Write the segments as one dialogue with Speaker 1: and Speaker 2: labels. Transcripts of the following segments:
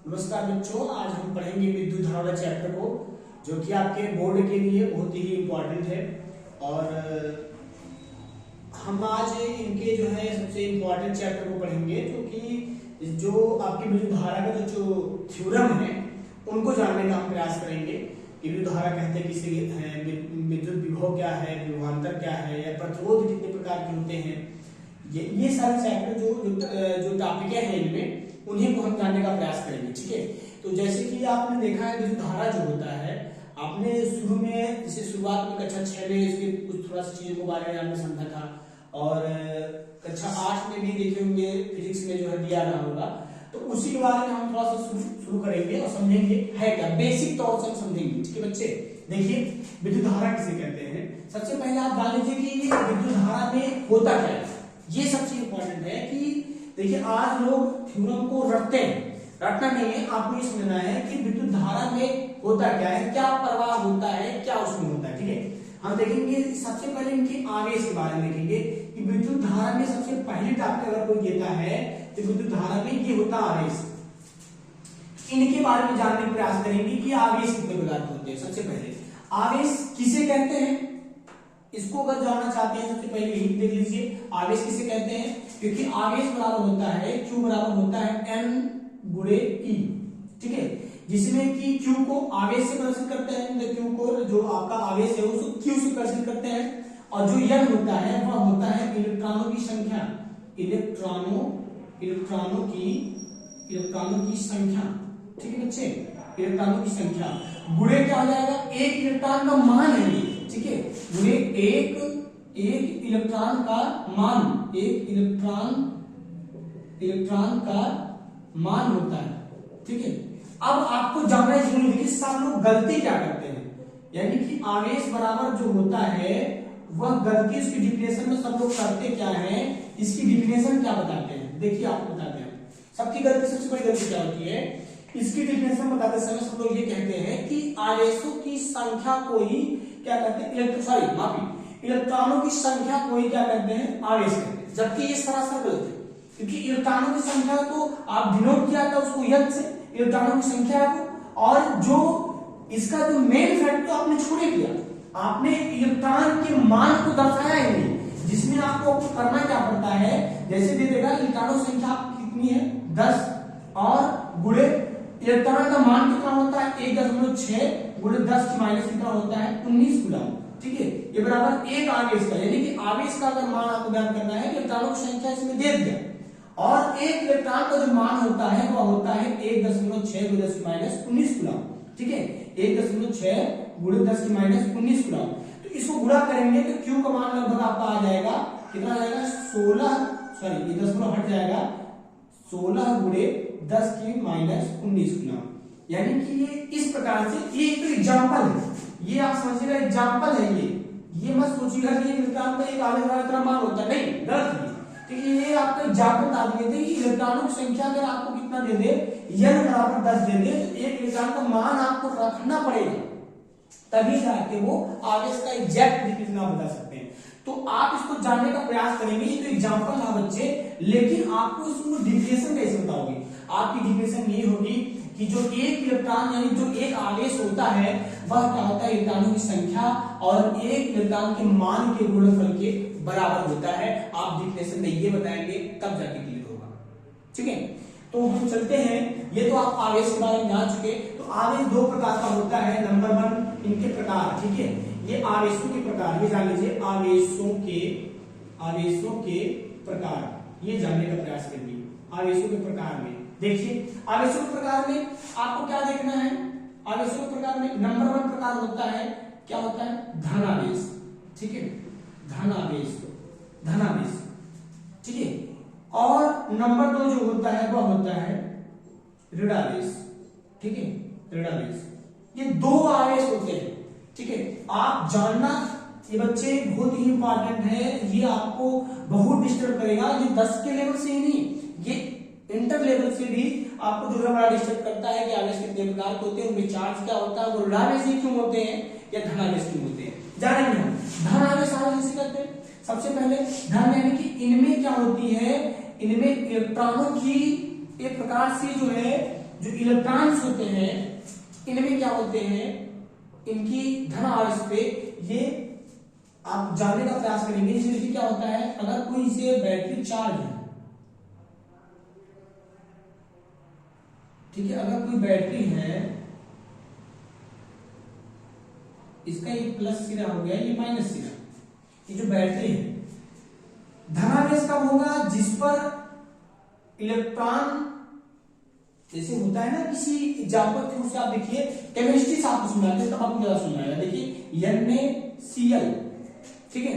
Speaker 1: नमस्कार बच्चों, आज हम पढ़ेंगे विद्युत धारा वाला चैप्टर को, जो कि आपके बोर्ड के लिए बहुत ही इम्पोर्टेंट है। और हम आज इनके जो है सबसे इम्पोर्टेंट चैप्टर को पढ़ेंगे, जो कि जो आपकी विद्युत धारा का जो थ्योरम है उनको जानने का हम प्रयास करेंगे कि विद्युत धारा कहते हैं किसे हैं, विद्युत विभव क्या है, विभवांतर क्या है, या प्रतिरोध कितने प्रकार के होते हैं। ये सारे चैप्टर जो टॉपिक है इनमें, उन्हीं को हम जानने का प्रयास करेंगे। ठीक है, तो जैसे कि आपने देखा है विद्युत धारा जो होता है, आपने शुरू में जैसे शुरुआत में कक्षा 6 में इसके कुछ थोड़ा सा चीजों के बारे में आपने समझा था, और कक्षा 8 में भी देखे होंगे, फिजिक्स में जो है दिया रहा होगा। तो उसी के बारे में हम थोड़ा सा शुरू करेंगे और समझेंगे है क्या, बेसिक तौर से हम समझेंगे। ठीक है बच्चे, देखिए विद्युत धारा किसे कहते हैं। सबसे पहले आप जान लीजिए कि विद्युत धारा में होता क्या है। ये सबसे इंपॉर्टेंट है कि देखिए आज लोग थ्योरम को रटते हैं, रटना नहीं है, आपको ये समझना है कि विद्युत धारा में होता क्या है, क्या प्रवाह होता है, क्या उसमें होता है। ठीक है, हम देखेंगे सबसे पहले इनके आवेश के बारे में देखेंगे कि विद्युत धारा में सबसे पहली टॉपिक अगर कोई देता है तो विद्युत धारा में ये होता आवेश। इनके बारे में जानने का प्रयास करेंगे कि आवेश कितने प्रकार के होते हैं। सबसे पहले आवेश किसे कहते हैं, इसको अगर जानना चाहते हैं सबसे पहले यही देख लीजिए, आवेश किसे कहते हैं। क्योंकि आवेश बराबर होता है Q बराबर होता है N गुणे E। ठीक है, जिसमें कि Q को आवेश से प्रदर्शित करते हैं, तो Q को जो आपका आवेश है उसको Q से प्रदर्शित करते हैं, और जो N होता है वह होता है इलेक्ट्रॉनों की संख्या, इलेक्ट्रॉनों की संख्या। ठीक है बच्चे, इलेक्ट्रॉनों की संख्या गुणे क्या हो जाएगा, एक इलेक्ट्रॉन का मान है ये। ठीक है, गुणे एक इलेक्ट्रॉन का मान, एक इलेक्ट्रॉन का मान होता है। ठीक है, अब आपको जानना जरूरी है कि सब लोग गलती क्या करते हैं, यानी कि आवेश बराबर जो होता है वह गलती, उसकी डिफिनेशन में सब लोग करते क्या है, इसकी डिफिनेशन क्या बताते हैं। देखिए आपको बताते हैं सबकी गलती, सबसे बड़ी गलती क्या होती है, इसकी डिफिनेशन बताते समय सब लोग ये कहते हैं कि आवेशों की संख्या को ही क्या कहते हैं, इलेक्ट्रॉनों की संख्या को ही क्या कहते हैं, आवेश कहते हैं। जबकि ये सरासर गलत है, क्योंकि इलेक्ट्रॉनों की संख्या को आप डिनोट किया था उसको यद से, इलेक्ट्रॉनों की संख्या को, और जो इसका जो मेन फैक्ट तो आपने छोड़े दिया, आपने इलेक्ट्रॉन के मान को दर्शाया ही नहीं, जिसमें आपको करना क्या पड़ता है, जैसे दे देगा इलेक्ट्रॉनों की संख्या कितनी है 10, और गुणे इलेक्ट्रॉन का मान कितना होता है 1.6 गुणे 10 की माइनस कितना होता है 19 कूलम। ठीक है, ये बराबर एक आवेश का, यानी कि आवेश का अगर मान आपको ज्ञात करना है, इलेक्ट्रॉनों की संख्या इसमें दे दिया, और एक इलेक्ट्रॉन का जो मान होता है वह होता है 1.6 गुणे 10 की माइनस 19 कूलम। ठीक है, 1.6 गुणे 10 की माइनस 19 कूलम। तो इसको गुणा करेंगे तो Q का मान लगभग आपका आ जाएगा, कितना आ जाएगा 16, ये 10 हट जाएगा, 16 गुणे 10 की माइनस 19 कूलम। यानी कि ये इस प्रकार से, ये एक एग्जांपल है, ये आप समझिएगा एग्जांपल है। ये मत सोचिएगा कि इलेक्ट्रॉन का एक आवेश वाला इतना मान होता है, नहीं, गलत है। क्योंकि ये आपको एग्जांपल बता दिए थे कि इलेक्ट्रॉनों की संख्या अगर आपको कितना दे दे, n बराबर 10 दे दे, तो एक इलेक्ट्रॉन का मान आपको रखना पड़ेगा, तभी जाके वो आवेश का एग्जैक्ट डिफिनेशन आप बता सकते हैं। तो आप इसको जानने का प्रयास करेंगे, ये तो एग्जांपल था बच्चे, लेकिन आपको इसको डिफिनेशन कैसे बताओगे। आपकी डिफिनेशन ये होगी कि जो एक इलेक्ट्रॉन यानी जो एक आवेश होता है वह क्या होता है, इलेक्ट्रॉनों की संख्या और एक इलेक्ट्रॉन के मान के गुणनफल के बराबर होता है। आप डिफिनेशन में ये बताएंगे तब जाके क्लियर होगा। ठीक है, तो हम चलते हैं, ये तो आप आवेश के बारे में जान चुके। तो आवेश दो प्रकार का होता है, नंबर 1 इनके प्रकार। ठीक है, ये आवेशों के प्रकार, ये जान लीजिए, आवेशों के प्रकार, ये जानने का प्रयास करिए। आवेशों के प्रकार में देखिए, आवेशों के प्रकार में आपको क्या देखना है, आवेशों के प्रकार में नंबर 1 प्रकार होता है, क्या होता है, धनावेश। ठीक है, धनावेश। ठीक है, और नंबर 2 जो होता है वह होता है ऋणावेश। ठीक है, ऋणावेश, ये दो आवेश होते हैं। ठीक है, आप जानना ये बच्चे बहुत ही इंपॉर्टेंट है, ये आपको बहुत डिस्टर्ब करेगा। ये 10 के लेवल से ही नहीं, ये इंटर लेवल से भी आपको जो है बड़ा डिस्टर्ब करता है कि आवेश कितने प्रकार के होते हैं, उनमें चार्ज क्या होता है, वो ऋणावेश ही क्यों होते हैं या धनावेश क्यों होते हैं, जानेंगे हम। धनावेश आवेश किसे कहते हैं। सबसे पहले धन यानी कि इनमें क्या होती है, इनमें इलेक्ट्रॉनों की एक प्रकार से जो है जो इलेक्ट्रॉन्स होते हैं इनमें क्या होते हैं, इनकी धन आवेश पे ये आप जानने का प्रयास करेंगे। जैसे क्या होता है, अगर कोई से बैटरी चार्ज है, ठीक है, अगर कोई बैटरी है, इसका ये प्लस सिरा हो गया, ये माइनस सिरा, ये जो बैटरी है, धनावेश कब होगा, जिस पर इलेक्ट्रॉन, जैसे होता है ना किसी एग्जाम्पल के उससे आप देखिए, केमिस्ट्री से आपको सुना है, तब आपको ज्यादा सुना है। देखिए NaCl, ठीक है,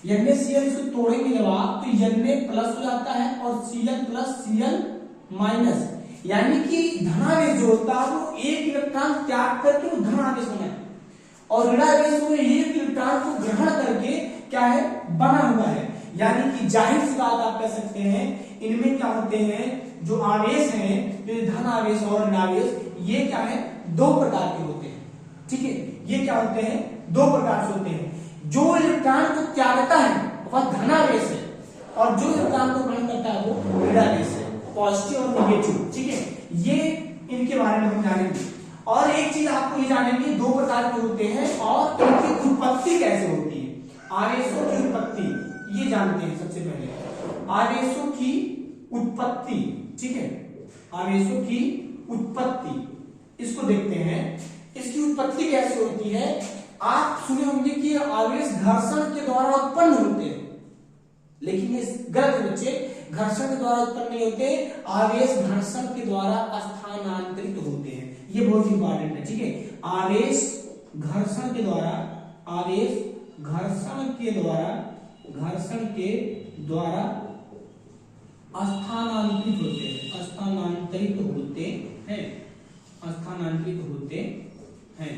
Speaker 1: NaCl इसको तोड़ेंगे जब आप, तो Na प्लस हो जाता है और Cl प्लस Cl माइनस, यानी कि धनावेश जो होता है वो एक इलेक्ट्रॉन त्याग करके वो धनावेश बना है, और ऋणावेश में एक इलेक्ट्रॉन को ग्रहण करके क्या है, बना हुआ है। यानी कि जाहिर सी बात आप कह सकते हैं, इनमें क्या होते हैं, जो आवेश हैं, जो धन आवेश और ऋणावेश, ये क्या है, दो प्रकार के होते हैं, ठीक है, ये क्या होते हैं, दो प्रकार से होते हैं। जो इलेक्ट्रॉन को त्यागता है वह धनावेश है, और जो इलेक्ट्रॉन को ग्रहण करता है वो ऋणावेश है, पॉजिटिव और नेगेटिव, ठीक है, ये इनके बारे में हम जानेंगे। और एक चीज आपको ये जानेंगे, दो प्रकार के होते हैं और इनकी उत्पत्ति कैसे होती है, आवेशों की उत्पत्ति, ये जानते हैं सबसे पहले, आवेशों की उत्पत्ति, ठीक है, आवेशों की उत्पत्ति, इसको देखते हैं, इसकी उत्पत्ति कैसे होती है। आप सुने होंगे कि आवेश घर्षण के द्वारा उत्पन्न होते हैं, लेकिन ये गलत है बच्चे, घर्षण के द्वारा उत्पन्न नहीं होते, आवेश घर्षण के द्वारा स्थानांतरित होते हैं, ये बहुत इंपॉर्टेंट है, ठीक है, आवेश घर्षण के द्वारा, आवेश घर्षण के द्वारा स्थानांतरित होते हैं, स्थानांतरित होते हैं, स्थानांतरित होते हैं,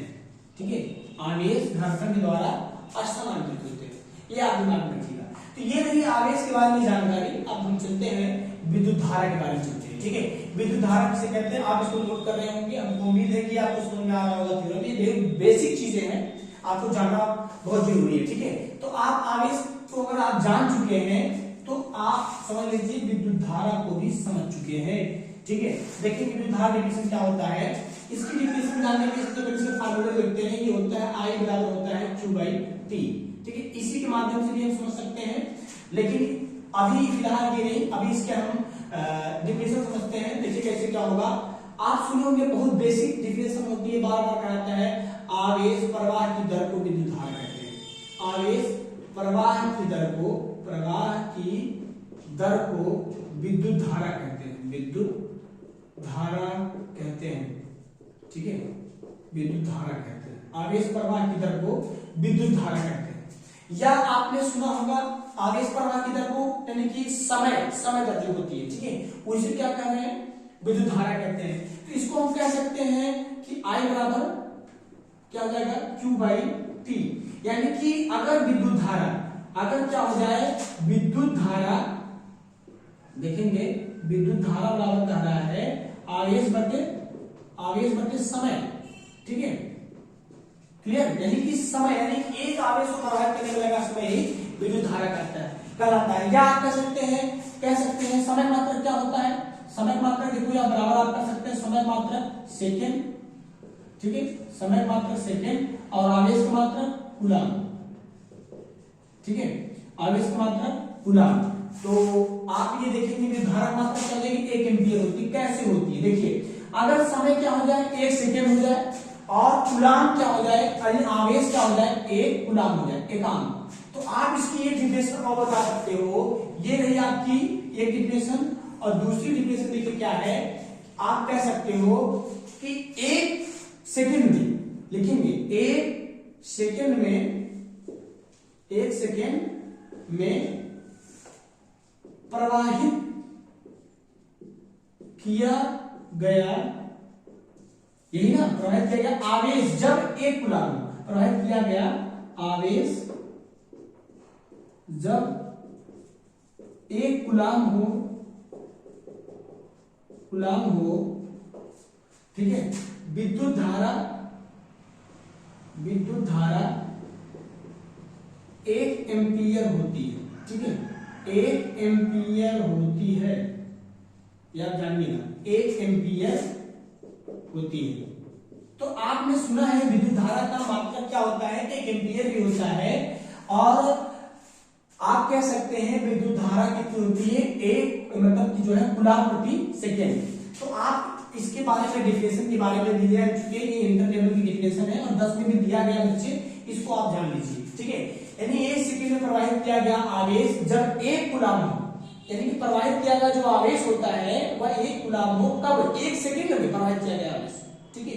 Speaker 1: ठीक है, आवेश घर्षण के द्वारा स्थानांतरित होते हैं, ये आप दिमाग में रखिएगा। तो ये रही आवेश के बारे में जानकारी। अब हम चलते हैं विद्युत धारा के बारे में चलते हैं, ठीक है, विद्युत धारा किसे कहते हैं, आप इसको नोट कर रहे होंगे, हमको उम्मीद है कि आपको समझ में आ रहा होगा थ्योरम, ये बेसिक चीजें हैं, आपको जानना बहुत जरूरी है, ठीक है। तो आप आवेश को अगर आप जान चुके हैं तो आप समझ लीजिए विद्युत धारा को भी समझ चुके हैं, ठीक है। देखिए विद्युत धारा डिफिनेशन क्या होता है, इसकी डिफिनेशन जानने के सबसे पहले इसके फार्मूला लिखते हैं, ये होता है I बराबर होता है Q/T, ठीक है, इसी के माध्यम से भी हम समझ सकते हैं, लेकिन अभी फिलहाल ये नहीं, अभी इसके हम डिफिनेशन समझते हैं। देखिए कैसे क्या होगा, आप सुने होंगे, बहुत बेसिक डिफिनेशन होती है, बार बार कहता है, आवेश प्रवाह की दर को विद्युत धारा कहते हैं, आवेश प्रवाह की दर को विद्युत धारा कहते हैं, विद्युत धारा कहते हैं, ठीक है, विद्युत धारा कहते हैं, आवेश प्रवाह की दर को विद्युत धारा कहते हैं। या आपने सुना होगा आवेश प्रवाह की दर को, यानी कि समय दर जो होती है, ठीक है, उसे क्या कह रहे हैं, विद्युत धारा कहते हैं। तो इसको हम कह सकते हैं कि I बराबर क्या हो जाएगा, Q/T, यानी कि अगर विद्युत धारा, अगर क्या हो जाए, विद्युत धारा, देखेंगे विद्युत धारा बराबर कह रहा है आवेश बटे समय, ठीक है, क्लियर, यानी कि समय, यानी एक आवेश को प्रवाहित करने वाला समय ही विद्युत धारा कहलाता है। या आप कह सकते हैं समय मात्रक क्या होता है, समय मात्रक देखो, या बराबर आप कर सकते हैं समय मात्रक सेकेंड, ठीक है, समय मात्रक सेकेंड, और आवेश का मात्रक कूलाम, ठीक है, आवेश का मात्रक कूलाम। तो आप ये देखेंगे कि धारा मात्रक क्या होगी, 1 एम्पीयर होती है। कैसे होती है, देखिए, अगर समय क्या हो जाए, 1 सेकेंड हो जाए, और कूलाम क्या हो जाए, आवेश क्या हो जाए, 1 कूलाम हो जाए, एकांक, तो आप इसकी एक डिफिनेशन और बता सकते हो। ये रही आपकी एक डिफिनेशन, और दूसरी डिफिनेशन देखिए क्या है, आप कह सकते हो कि 1 सेकेंड में, लिखेंगे 1 सेकेंड में प्रवाहित किया गया, यही ना, प्रवाहित किया गया आवेश, जब 1 कूलाम प्रवाहित किया गया आवेश, जब 1 कूलाम हो, ठीक है, विद्युत धारा 1 एम्पीयर होती है, ठीक है, 1 एम्पीयर होती है, या जानिएगा 1 एम्पीयर होती है। तो आपने सुना है विद्युत धारा का मात्रक क्या होता है, 1 एम्पीयर भी होता है, और आप कह सकते हैं विद्युत धारा कितनी होती है, एक मतलब कि जो है कूलम प्रति सेकेंड। तो आप इसके बारे में डिफिनेशन के बारे में दिया चुके, ये इंटर टेबल की डिफिनेशन है और 10 में भी दिया गया बच्चे, इसको आप जान लीजिए, ठीक है। यानी 1 सेकंड में प्रवाहित किया गया आवेश जब 1 कूलम हो, यानी कि प्रवाहित किया गया जो आवेश होता है वह 1 कूलम हो, तब 1 सेकंड में प्रवाहित किया गया आवेश, ठीक है।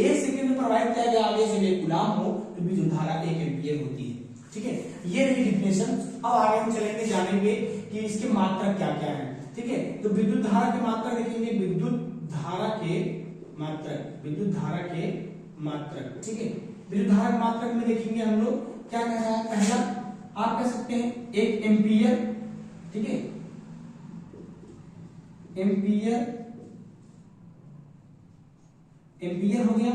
Speaker 1: 1 सेकंड में प्रवाहित किया गया आवेश जब 1 कूलम हो तो विद्युत धारा 1 एम्पीयर होती है, ठीक है। ये रही डिफिनेशन। अब आगे हम चलेंगे, जानेंगे कि इसके मात्रक क्या क्या है, ठीक है। तो विद्युत धारा के मात्रक देखेंगे, विद्युत धारा के मात्रक, विद्युत धारा के मात्रक, ठीक है। विद्युत धारा के मात्रक में देखेंगे हम लोग क्या कह रहा है, पहला आप कह सकते हैं 1 एम्पीयर, ठीक है, एम्पीयर, एम्पीयर हो गया।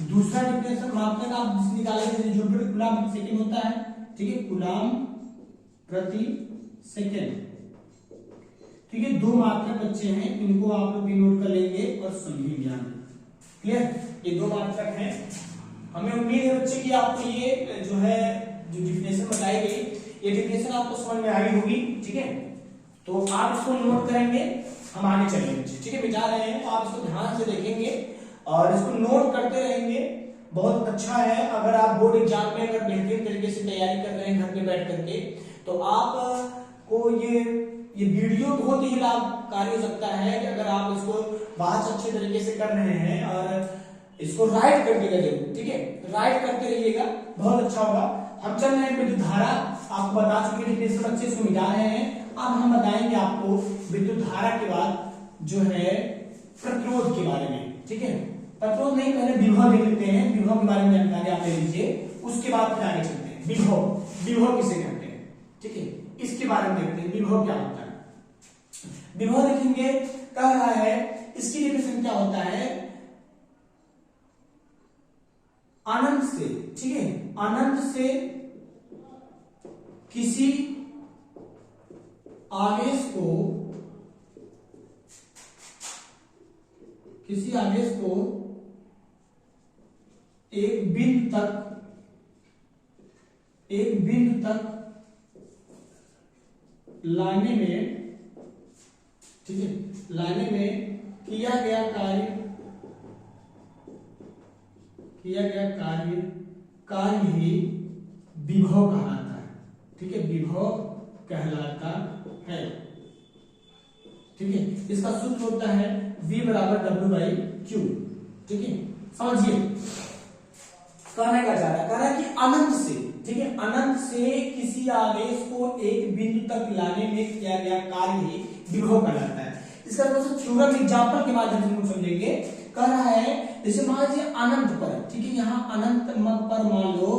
Speaker 1: दूसरा डिफिनेशन मात्रक आप जिस निकालेंगे जो कूलम प्रति सेकंड होता है, ठीक है, कूलम प्रति सेकंड, ठीक है। 2 मात्रक बच्चे हैं, इनको आप लोग भी नोट कर लेंगे और समझेंगे ज्ञान, क्लियर। ये 2 मात्रक हैं। हमें उम्मीद है बच्चे कि आपको ये जो है जो डिफिनेशन बताई गई, ये डिफिनेशन आपको समझ में आई होगी, ठीक है। तो आप इसको नोट करेंगे, हम आगे चलेंगे बच्चे, ठीक है। बिता रहे हैं तो आप इसको ध्यान से देखेंगे और इसको नोट करते रहेंगे, बहुत अच्छा है। अगर आप बोर्ड एग्जाम में अगर बेहतरीन तरीके से तैयारी कर रहे हैं घर में बैठ करके, तो आप को ये वीडियो बहुत ही लाभकारी हो सकता है कि अगर आप इसको बहुत अच्छे तरीके से कर रहे हैं और इसको राइट कर देगा जरूर, ठीक है, राइट करते रहिएगा, बहुत अच्छा होगा। हम चल रहे हैं विद्युत धारा, आपको बता चुके डिफिनेशन बच्चे इसको मिटा रहे हैं। अब हम बताएंगे आपको विद्युत धारा के बाद जो है प्रतिरोध के बारे में, ठीक है। प्रतिरोध नहीं, पहले विभव देख लेते हैं, विभव के बारे में जानकारी आप ले लीजिए, उसके बाद फिर आगे चलते हैं। विभव, विभव किसे कहते हैं, ठीक है, इसके बारे में देखते हैं, विभव क्या होता है। विभव देखेंगे, कह रहा है इसकी डेफिनेशन क्या होता है, अनंत से, ठीक है, अनंत से किसी आवेश को, किसी आवेश को एक बिंदु तक लाने में, ठीक है, लाने में किया गया कार्य ही विभव कहलाता है, ठीक है, विभव कहलाता है, ठीक है। इसका सूत्र होता है V बराबर W/Q, ठीक है। समझिए कहना क्या चाह रहा है, कह रहा है कि अनंत से, ठीक है, अनंत से किसी आवेश को एक बिंदु तक लाने में किया गया कार्य ही विभव कहलाता है। इसका थोड़ा सा थ्योरम एग्जांपल के माध्यम से हम समझेंगे। कह रहा है जैसे मान लीजिए अनंत पर, ठीक है, यहाँ अनंत पर मान लो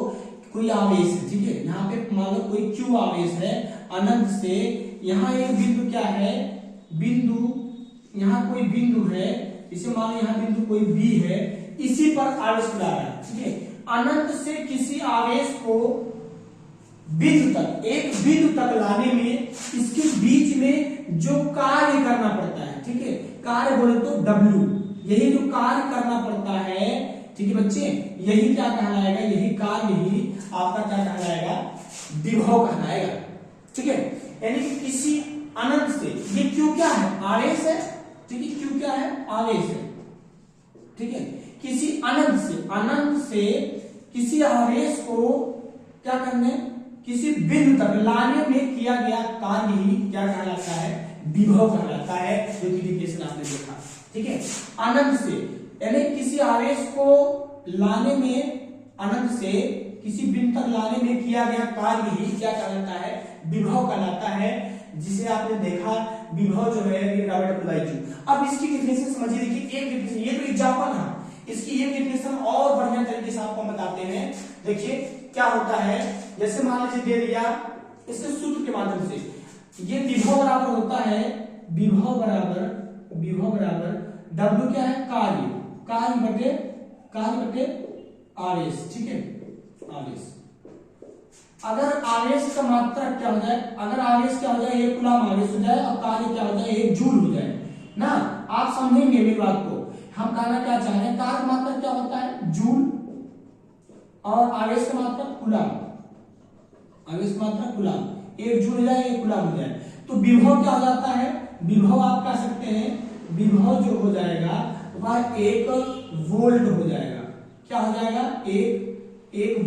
Speaker 1: कोई आवेश है, ठीक है, यहाँ पे मान लो कोई Q आवेश है, अनंत से यहाँ एक बिंदु क्या है, बिंदु, यहाँ कोई बिंदु है, इसे मान लो यहाँ बिंदु कोई B है, इसी पर आवेश ला रहा है, ठीक है। अनंत से किसी आवेश को बिंदु तक, एक बिंदु तक लाने में इसके बीच में जो कार्य करना पड़ता है, ठीक है, कार्य बोले तो W, यही जो कार्य करना पड़ता है, ठीक है बच्चे, यही क्या कहलाएगा, यही कार्य ही आपका क्या कहलाएगा, विभव कहलाएगा, ठीक है। यानी कि किसी अनंत से, ये Q क्या है, आवेश है, ठीक है, Q क्या है, आवेश है, ठीक है। किसी अनंत से किसी आवेश को क्या करने, किसी बिंदु तक लाने में किया गया कार्य ही क्या कहलाता है, विभव कहलाता है, जो कि डिफिनेशन आपने देखा, ठीक है। अनंत से यानी किसी आवेश को लाने में, अनंत से किसी बिंदु तक लाने में किया गया कार्य ही क्या कहलाता है, विभव कहलाता है, जिसे आपने देखा विभव जो है W/Q। अब इसकी डिफिनेशन समझिए, देखिए एक डिफिनेशन, ये तो एग्जांपल है, इसकी एक डिफिनेशन और बढ़िया तरीके से आपको बताते हैं। देखिए क्या होता है, जैसे मान लीजिए दे दिया, इसके सूत्र के माध्यम से, ये विभव बराबर होता है, विभव बराबर W क्या है, कार्य बटे आवेश, ठीक है, आवेश। अगर आवेश का मात्रा क्या हो जाए, अगर आवेश क्या हो जाए, 1 कूलम आवेश हो जाए और कार्य क्या हो जाए, 1 जूल हो जाए ना, आप समझेंगे मेरी बात को। हम कहना क्या चाह रहे हैं, कार्य का मात्रक क्या होता है, जूल, और आवेश का मात्रक कूलम, आवेश का मात्रक कूलम, एक जूल हो जाए एक कूलम हो जाए। तो विभव क्या हो जाता है, विभव आप कह सकते हैं, विभव जो हो जाएगा वह 1 वोल्ट हो जाएगा। क्या हो जाएगा, एक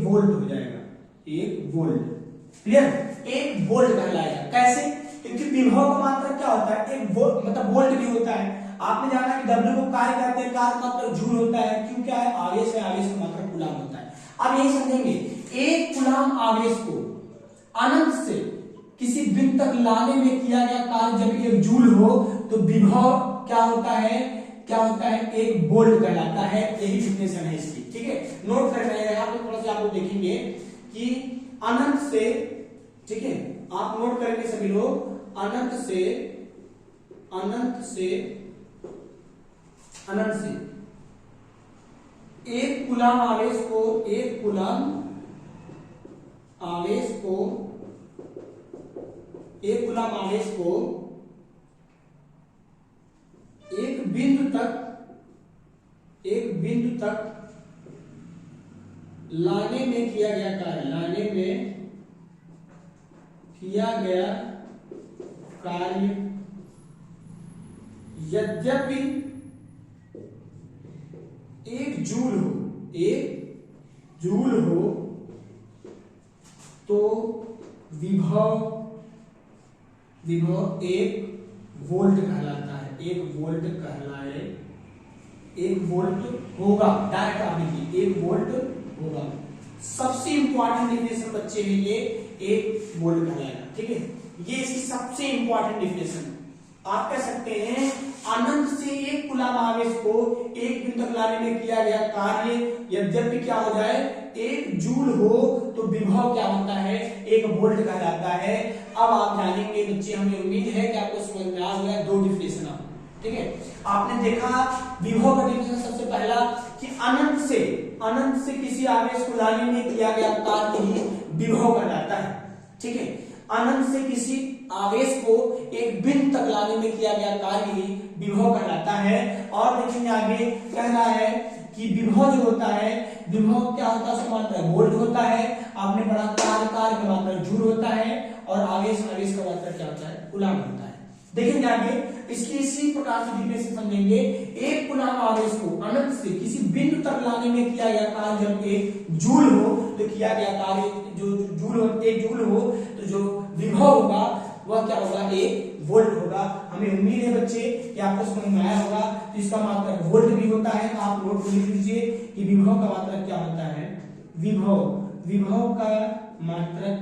Speaker 1: वोल्ट हो जाएगा, 1 वोल्ट। क्लियर, 1 वोल्ट कहलाएगा। कैसे, क्योंकि विभव का मात्रक क्या होता है, एक वोल्ट, मतलब वोल्ट भी होता है। आपने जाना कि W को कार्य कहते हैं, कार्य का मात्रक जूल होता है, क्यों, क्या है, आवेश है, आवेश का मात्रक कूलम होता है। अब यही समझेंगे, एक कूलम आवेश को अनंत से किसी बिंदु तक लाने में किया गया कार्य जब 1 जूल हो तो विभव क्या होता है, क्या होता है, 1 वोल्ट कहलाता है। यही डिफिनेशन है इसकी। ठीक है, नोट कर रहे हैं यहाँ पे, थोड़ा सा आप लोग देखेंगे कि अनंत से, ठीक है, आप नोट करेंगे सभी लोग, अनंत से एक कूलम आवेश को, एक कूलम आवेश को, एक कूलम आवेश को एक बिंदु तक लाने में किया गया कार्य, लाने में किया गया कार्य यद्यपि 1 जूल हो तो विभव 1 वोल्ट कहलाता है, 1 वोल्ट कहलाए, 1 वोल्ट होगा। डायरेक्ट आप लिखिए, 1 वोल्ट होगा। सबसे इंपॉर्टेंट डिफिनेशन बच्चे हैं ये, 1 वोल्ट कहलाएगा। ठीक है, ये इसकी सबसे इंपॉर्टेंट डिफिनेशन। आप कह सकते हैं अनंत से एक कूलम आवेश को एक बिंदु तक लाने में किया गया कार्य यद्यपि क्या हो जाए, 1 जूल हो तो विभव क्या होता है, 1 वोल्ट कहलाता है। अब आप जानेंगे बच्चे, हमें उम्मीद है कि आपको समझ में आ गया 2 डिफिनेशन। ठीक है, आपने देखा विभव का डिफिनेशन सबसे पहला कि अनंत से किसी आवेश को लाने में किया गया कार्य ही विभव कहलाता है। ठीक है, अनंत से किसी आवेश को एक बिंदु तक लाने में किया गया कार्य ही विभव कहलाता है। और देखेंगे आगे कह रहा है कि विभव जो होता है, विभव क्या होता है, उसका मात्रक वोल्ट होता है। आपने पढ़ा कार्य का मात्रक जूल होता है, और आवेश का मात्रक क्या होता है, कूलम होता है। देखेंगे आगे इसकी इसी प्रकार से डिफिनेशन समझेंगे। एक कूलम आवेश को अनंत से किसी बिंदु तक लाने में किया गया कार्य जब 1 जूल हो तो किया गया कार्य जो जूल हो, 1 जूल हो तो जो विभव होगा वह क्या होगा, 1 वोल्ट होगा। हमें उम्मीद है बच्चे कि आपको समझ में आया होगा। तो इसका मात्रक वोल्ट भी होता है। आप नोट को लिख लीजिए कि विभव का मात्रक क्या होता है, विभव का मात्रक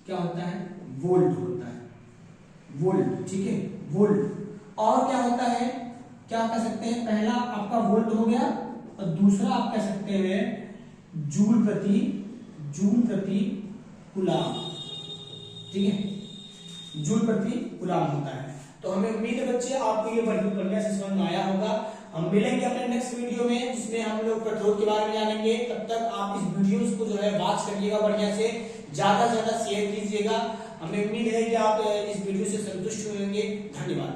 Speaker 1: क्या होता है, वोल्ट होता है, वोल्ट। ठीक है, वोल्ट। और क्या होता है, क्या कह सकते हैं, पहला आपका वोल्ट हो गया और दूसरा आप कह सकते हैं जूल प्रति कूलम। ठीक है, जूल प्रति कूलम होता है। तो हमें उम्मीद है बच्चे आपको ये बढ़िया से समझ में आया होगा। हम मिलेंगे अपने नेक्स्ट वीडियो में, जिसमें हम लोग प्रतिरोध के बारे में जानेंगे। तब तक आप इस वीडियोस को जो है वॉच करिएगा, बढ़िया से ज्यादा से ज्यादा शेयर कीजिएगा। हमें उम्मीद है कि आप इस वीडियो से संतुष्ट होंगे। धन्यवाद।